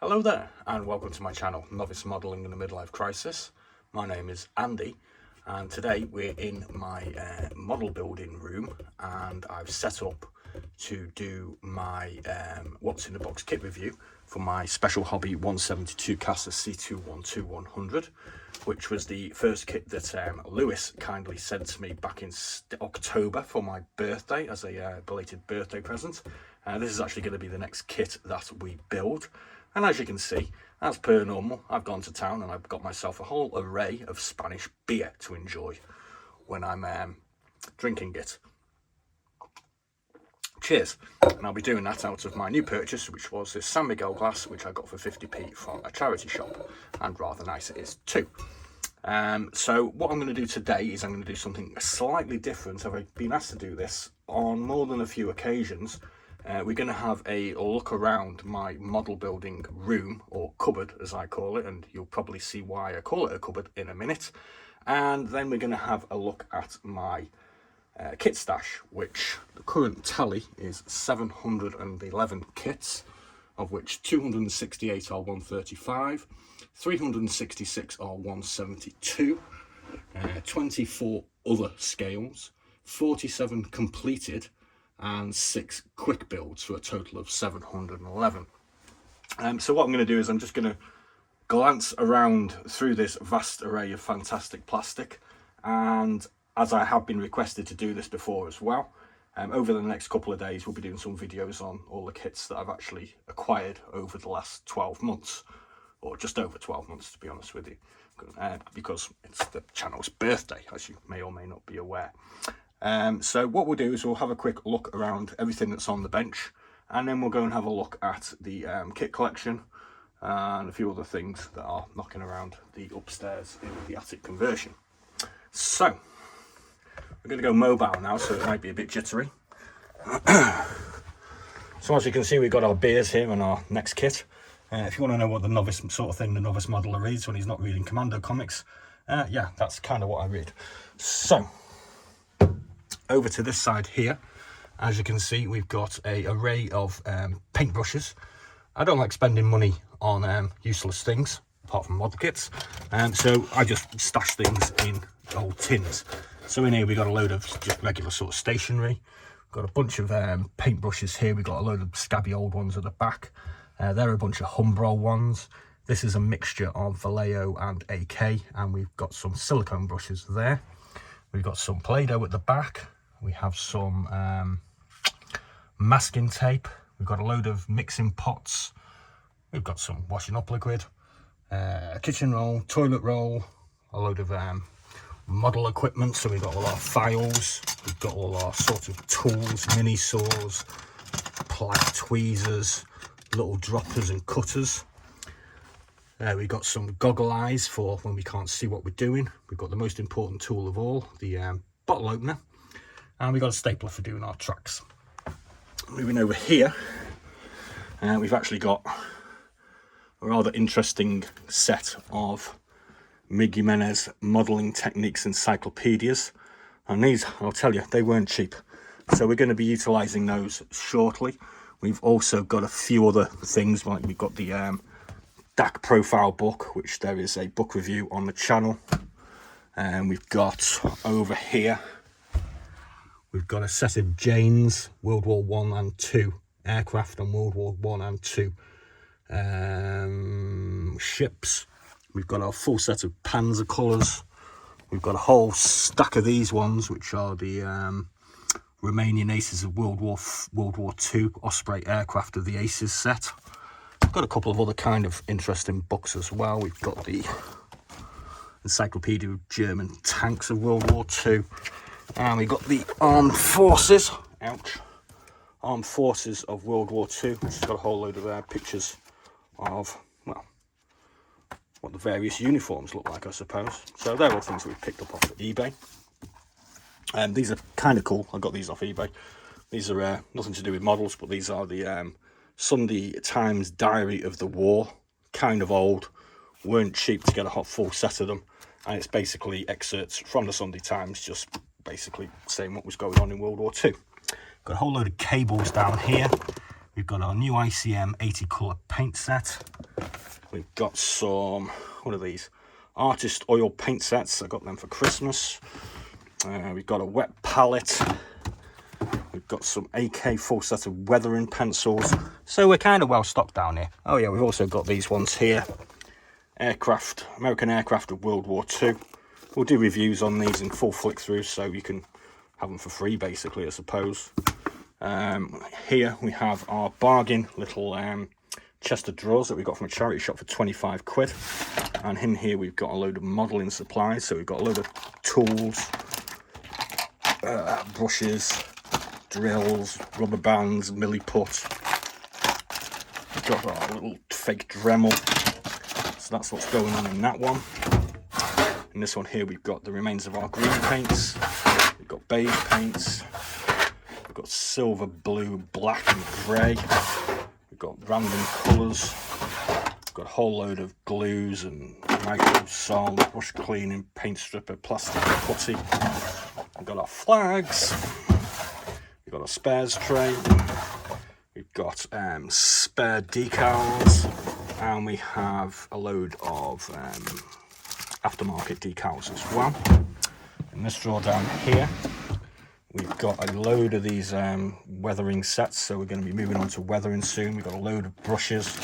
Hello there and welcome to my channel, Novice Modelling in a Midlife Crisis. My name is Andy and today we're in my model building room and I've set up to do my what's in the box kit review for my Special Hobby 172 Casa C212-100, which was the first kit that Lewis kindly sent to me back in October for my birthday as a belated birthday present. This is actually going to be the next kit that we build. And as you can see, as per normal, I've gone to town and I've got myself a whole array of Spanish beer to enjoy when I'm drinking it. Cheers. And I'll be doing that out of my new purchase, which was this San Miguel glass, which I got for 50p from a charity shop. And rather nice it is too. So what I'm going to do today is I'm going to do something slightly different. I've been asked to do this on more than a few occasions. We're going to have a look around my model building room, or cupboard as I call it, and you'll probably see why I call it a cupboard in a minute. And then we're going to have a look at my kit stash, which the current tally is 711 kits, of which 268 are 135, 366 are 172, 24 other scales, 47 completed, and 6 quick builds for a total of 711. So what I'm going to do is I'm just going to glance around through this vast array of fantastic plastic, and as I have been requested to do this before as well, over the next couple of days we'll be doing some videos on all the kits that I've actually acquired over the last 12 months, or just over 12 months to be honest with you, because it's the channel's birthday, as you may or may not be aware. So what we'll do is we'll have a quick look around everything that's on the bench, and then we'll go and have a look at the kit collection and a few other things that are knocking around the upstairs in the attic conversion. So we're going to go mobile now, so it might be a bit jittery. So as you can see, we've got our beers here on our next kit. If you want to know what the novice sort of thing the novice modeler reads when he's not reading Commando comics, yeah, that's kind of what I read. So over to this side here, as you can see, we've got an array of paintbrushes. I don't like spending money on useless things, apart from model kits, so I just stash things in old tins. So in here we've got a load of just regular sort of stationery. We've got a bunch of paintbrushes here. We've got a load of scabby old ones at the back. There are a bunch of Humbrol ones. This is a mixture of Vallejo and AK, and we've got some silicone brushes there. We've got some Play-Doh at the back. We have some masking tape. We've got a load of mixing pots. We've got some washing up liquid, a kitchen roll, toilet roll, a load of model equipment. So we've got a lot of files. We've got all our sort of tools, mini saws, plier tweezers, little droppers and cutters. We've got some goggle eyes for when we can't see what we're doing. We've got the most important tool of all, the bottle opener. And we've got a stapler for doing our tracks. Moving over here, we've actually got a rather interesting set of Miguel Jimenez modelling techniques encyclopedias. And these, I'll tell you, they weren't cheap. So we're going to be utilising those shortly. We've also got a few other things, like we've got the DAC profile book, which there is a book review on the channel. And we've got over here, we've got a set of Jane's World War I and II aircraft and World War I and II ships. We've got our full set of Panzer colours. We've got a whole stack of these ones, which are the Romanian Aces of World War II Osprey aircraft of the Aces set. We've got a couple of other kind of interesting books as well. We've got the Encyclopedia of German Tanks of World War II. And we've got the Armed Forces, Armed Forces of World War II, which has got a whole load of pictures of, well, what the various uniforms look like, I suppose. So they're all things that we've picked up off eBay. These are kind of cool. I got these off eBay. These are nothing to do with models, but these are the Sunday Times Diary of the War. Kind of old. Weren't cheap to get a full set of them. And it's basically excerpts from the Sunday Times, just basically saying what was going on in World War II. Got a whole load of cables down here. We've got our new ICM 80 colour paint set. We've got some, what are these? Artist oil paint sets. I got them for Christmas. We've got a wet palette. We've got some AK full set of weathering pencils. So we're kind of well stocked down here. Oh yeah, we've also got these ones here. Aircraft, American aircraft of World War II. We'll do reviews on these in full flick through so you can have them for free basically, I suppose. Here we have our bargain little chest of drawers that we got from a charity shop for 25 quid. And in here we've got a load of modelling supplies. So we've got a load of tools, brushes, drills, rubber bands, milliput. We've got our little fake Dremel. So that's what's going on in that one. In this one here we've got the remains of our green paints. We've got beige paints. We've got silver, blue, black and grey. We've got random colours. We've got a whole load of glues and micro sol, brush cleaning, paint stripper, plastic putty. We've got our flags. We've got our spares tray. We've got spare decals. And we have a load of aftermarket decals as well. In this drawer down here, we've got a load of these weathering sets, so we're going to be moving on to weathering soon. We've got a load of brushes.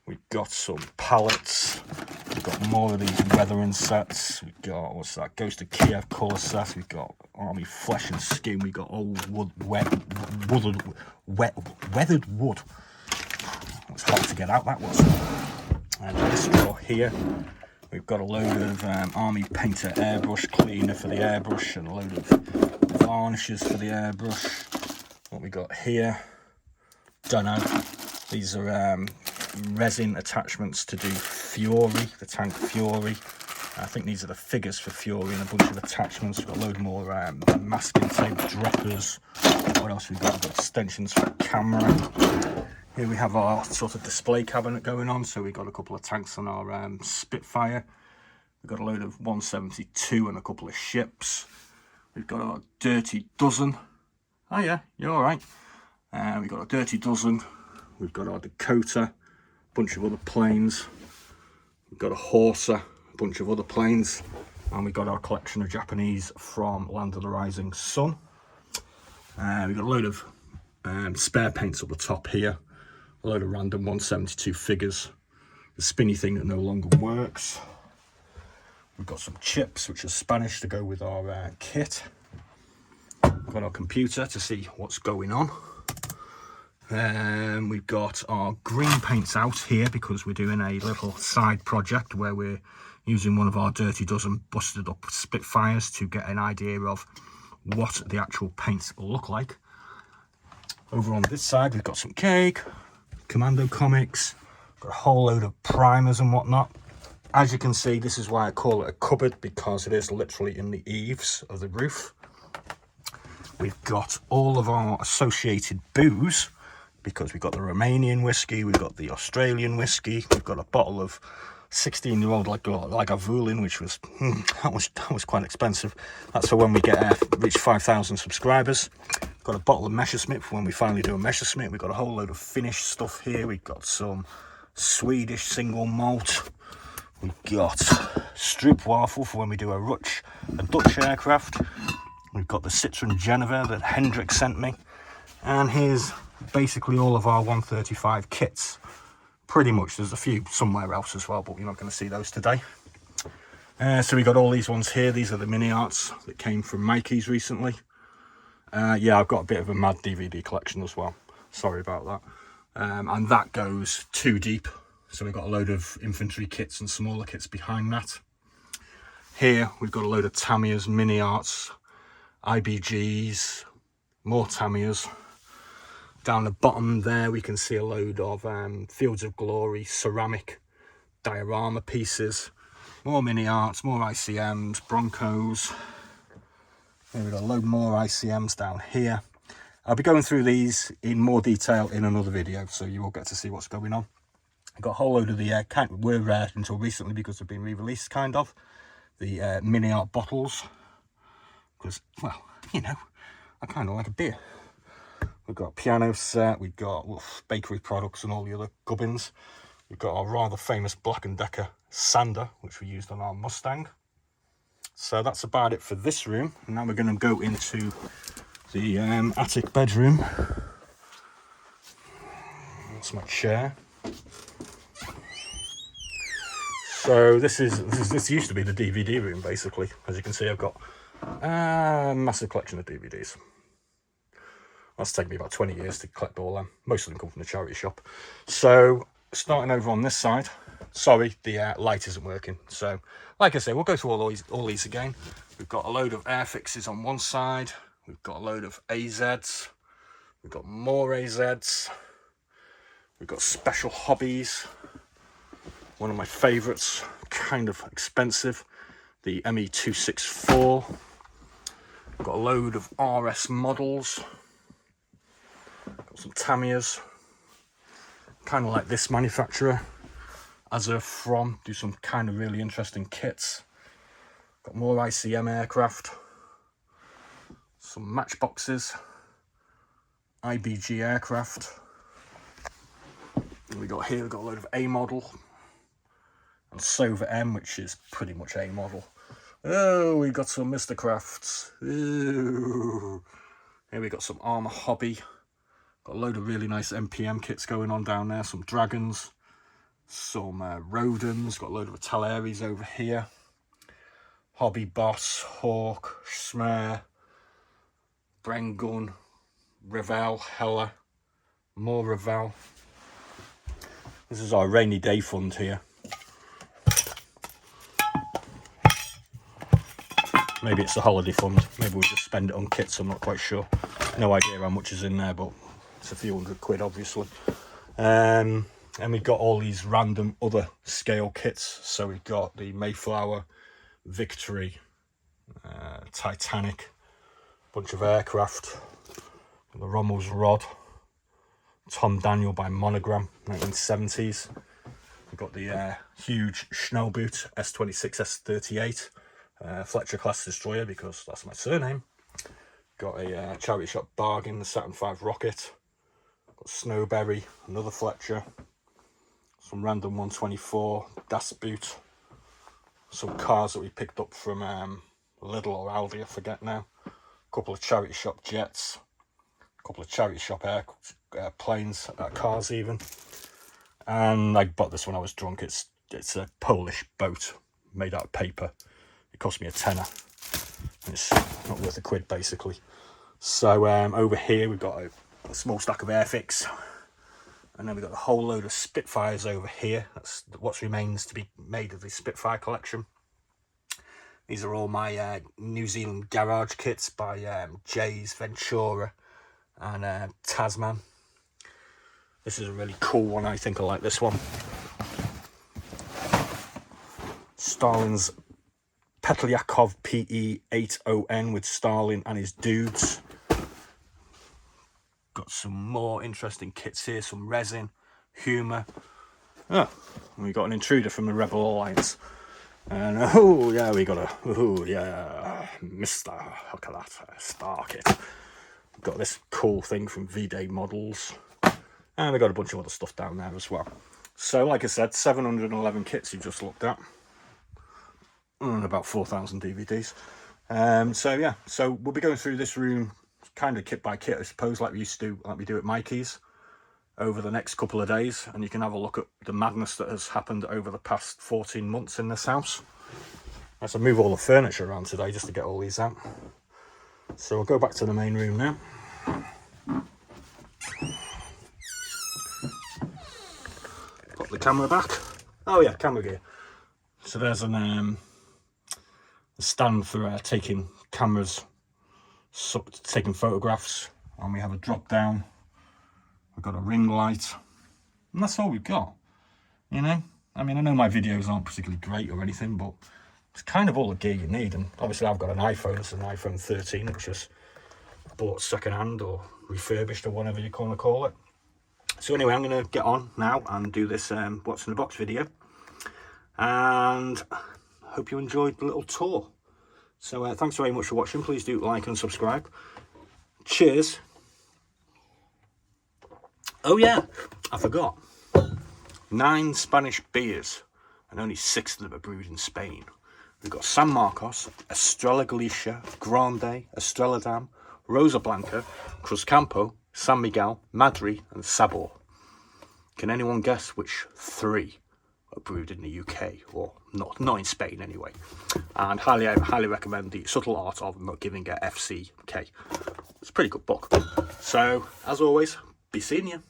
We've got some palettes. We've got more of these weathering sets. We've got, what's that, Ghost of Kiev colour set. We've got Army Flesh and Skin. We've got old weathered wood. It's hard to get out, that was. And in this drawer here, we've got a load of Army Painter airbrush cleaner for the airbrush and a load of varnishes for the airbrush. What we got here, don't know. These are resin attachments to do Fury, the tank Fury. I think these are the figures for Fury and a bunch of attachments. We've got a load more masking tape, droppers. What else we've got? We've got extensions for the camera. Here we have our sort of display cabinet going on. So we've got a couple of tanks on our Spitfire. We've got a load of 172 and a couple of ships. We've got our Dirty Dozen. Oh yeah, you're all right. We've got our Dirty Dozen. We've got our Dakota, a bunch of other planes. We've got a Horsa, a bunch of other planes. And we've got our collection of Japanese from Land of the Rising Sun. We've got a load of spare paints up the top here. A load of random 172 figures. The spinny thing that no longer works. We've got some chips, which are Spanish, to go with our kit. We've got our computer to see what's going on. We've got our green paints out here because we're doing a little side project where we're using one of our Dirty Dozen busted up Spitfires to get an idea of what the actual paints look like. Over on this side, we've got some cake, Commando comics, got a whole load of primers and whatnot. As you can see, this is why I call it a cupboard, because it is literally in the eaves of the roof. We've got all of our associated booze, because we've got the Romanian whiskey, we've got the Australian whiskey, we've got a bottle of 16-year-old Lagavulin, which was that was quite expensive. That's for when we get reach 5,000 subscribers. Got a bottle of Messerschmitt for when we finally do a Messerschmitt. We've got a whole load of Finnish stuff here. We've got some Swedish single malt. We've got Stroopwafel for when we do a Dutch aircraft. We've got the Citroen Geneva that Hendrik sent me. And here's basically all of our 135 kits. Pretty much. There's a few somewhere else as well, but you're not going to see those today. So we got all these ones here. These are the mini arts that came from Mikey's recently. Yeah, I've got a bit of a mad DVD collection as well. Sorry about that. And that goes too deep. So we've got a load of infantry kits and smaller kits behind that. Here we've got a load of Tamiya's mini arts, IBGs, more Tamiya's. Down the bottom there we can see a load of Fields of Glory ceramic diorama pieces, more mini arts, more ICMs, Broncos. Then we've got a load more ICMs down here. I'll be going through these in more detail in another video, so you will get to see what's going on. I've got a whole load of the were rare until recently because they've been re-released, kind of the mini art bottles, because, well, you know, I kind of like a beer. We've got a piano set, we've got bakery products and all the other gubbins. We've got our rather famous Black & Decker sander, which we used on our Mustang. So that's about it for this room. And now we're going to go into the attic bedroom. That's my chair. So this used to be the DVD room, basically. As you can see, I've got a massive collection of DVDs. That's taken me about 20 years to collect all them. Most of them come from the charity shop. So starting over on this side. Sorry, the light isn't working. So like I say, we'll go through all these again. We've got a load of Airfixes on one side. We've got a load of AZs. We've got more AZs. We've got special hobbies. One of my favourites, kind of expensive, the ME264. We've got a load of RS models. Got some Tamiyas. Kind of like this manufacturer, as they're from, do some kind of really interesting kits. Got more ICM aircraft. Some matchboxes. IBG aircraft. And we've got a load of A model. And Sova M, which is pretty much A model. Oh, we got some Mr. Crafts. Ooh. Here we got some Armour Hobby. Got a load of really nice MPM kits going on down there. Some Dragons. Some Rodens. Got a load of Talaris over here. Hobby Boss, Hawk, Schmer, Brengun, Revell, Heller, more Revell. This is our rainy day fund here. Maybe it's a holiday fund. Maybe we'll just spend it on kits. I'm not quite sure. No idea how much is in there, but it's a few £100, obviously. And we've got all these random other scale kits. So we've got the Mayflower, Victory, Titanic, bunch of aircraft, the Rommel's Rod, Tom Daniel by Monogram, 1970s. We've got the huge Schnellboot S26 S38. Fletcher class destroyer, because that's my surname. Got a charity shop bargain, the Saturn V rocket. Got Snowberry, another Fletcher. Some random 124 Das Boot. Some cars that we picked up from Lidl or Aldi, I forget now. A couple of charity shop jets. A couple of charity shop planes, cars even. And I bought this when I was drunk. It's a Polish boat made out of paper. It cost me a tenner. And it's not worth £1, basically. So over here we've got a small stack of Airfix. And then we've got a whole load of Spitfires over here. That's what remains to be made of the Spitfire collection. These are all my New Zealand garage kits by Jay's, Ventura and Tasman. This is a really cool one. I think I like this one. Stalin's Petlyakov PE80N with Stalin and his dudes. Got some more interesting kits here, some resin, humour. Oh, we got an intruder from the Rebel Alliance. And oh yeah, we got Mr. Look at that, Star Kit. Got this cool thing from V-Day Models. And we got a bunch of other stuff down there as well. So like I said, 711 kits you just looked at. And about 4,000 DVDs. So yeah, so we'll be going through this room kind of kit by kit, I suppose, like we do at Mikey's over the next couple of days, and you can have a look at the madness that has happened over the past 14 months in this house. I have to move all the furniture around today just to get all these out. So we'll go back to the main room now. Put the camera back. Oh yeah, camera gear. So there's a stand for taking cameras, taking photographs, and we have a drop down. We've got a ring light, and that's all we've got, you know. I mean, I know my videos aren't particularly great or anything, but it's kind of all the gear you need. And obviously I've got an iPhone. It's an iPhone 13, which is bought second hand or refurbished or whatever you want to call it. So anyway, I'm going to get on now and do this what's in the box video, and hope you enjoyed the little tour. So thanks very much for watching. Please do like and subscribe. Cheers. Oh yeah, I forgot. 9 Spanish beers, and only 6 of them are brewed in Spain. We've got San Marcos, Estrella Galicia, Grande, Estrella Damm, Rosa Blanca, Cruzcampo, San Miguel, Madri, and Sabor. Can anyone guess which 3 are brewed in the UK, or not in Spain anyway? And highly recommend The Subtle Art of Not Giving a FCK. It's a pretty good book. So, as always, be seeing you.